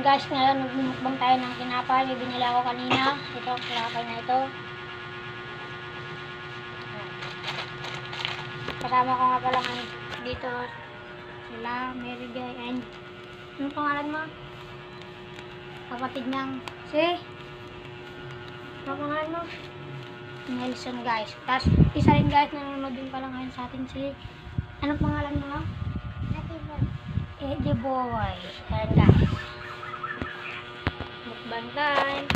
Ayun guys, ngayon magmumukbang tayo ng tinapay. May binila ako kanina. Ito, tinapay na ito. Kasama ko nga pala ngayon dito sila, Mary Joy, and ano pangalan mo? Kapatid ng ano pangalan mo? Nelson guys. Tapos isa rin guys, nanonood din pala ngayon sa atin si ano pangalan mo? Eddie Boy. Ayan guys. Mukbang time.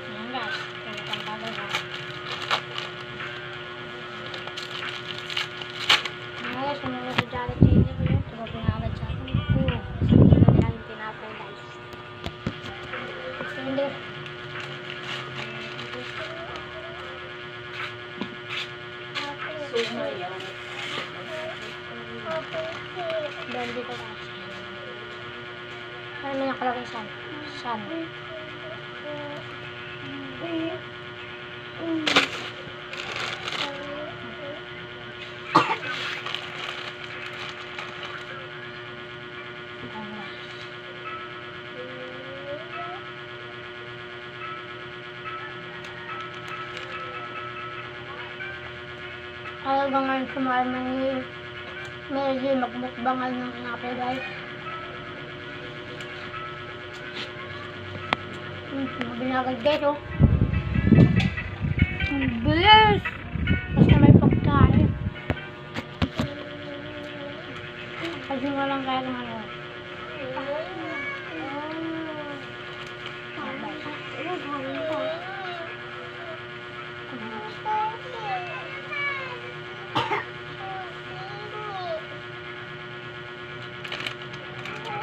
Ayan guys. Ayan tagal na. Ayan guys, sumunod sa Jared Chile. Tuwa pinagad sa atin. Sige na lang tinapay guys. Hindi. Suma yan. Doon dito guys. Ano na nakalagay saan? Saan? Ayaw ba ngayon kumain ng medyo magmukbangal ng tinapay guys. Binagad guys oh. Ang bilis! Basta may pagkain. Kasi nga lang kaya ng ano.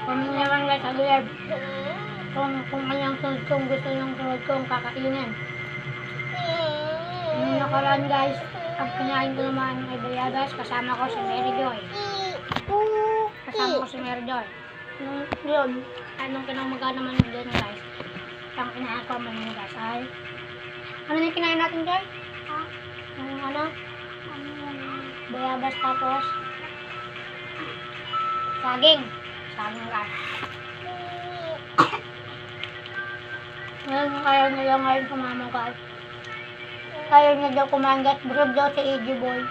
Comment naman guys sa live kung kanyang sunod kong gusto niyong sunod kong kakainin. Yung nakaraan guys, pag kinain ko naman ay bayadas, kasama ko si Mary Joy. Kasama ko si Mary Joy. Yun, anong kinamaga naman yun guys. Ang kinain ko naman yun guys ay ano na yung kinain natin Joy? Yung ano? Bayabas tapos saging. Saging guys. Ngayon ayaw niya ngayon kumama guys. Ayaw niya daw kumain guys. Busog daw si Eddie Boy.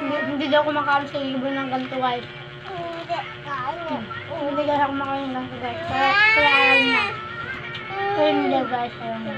Hindi daw kumakain si Eddie Boy ng ganito guys. Hindi daw kumakain ng ganito guys. Kaya ayaw niya. Kaya hindi daw guys. Ayaw niya.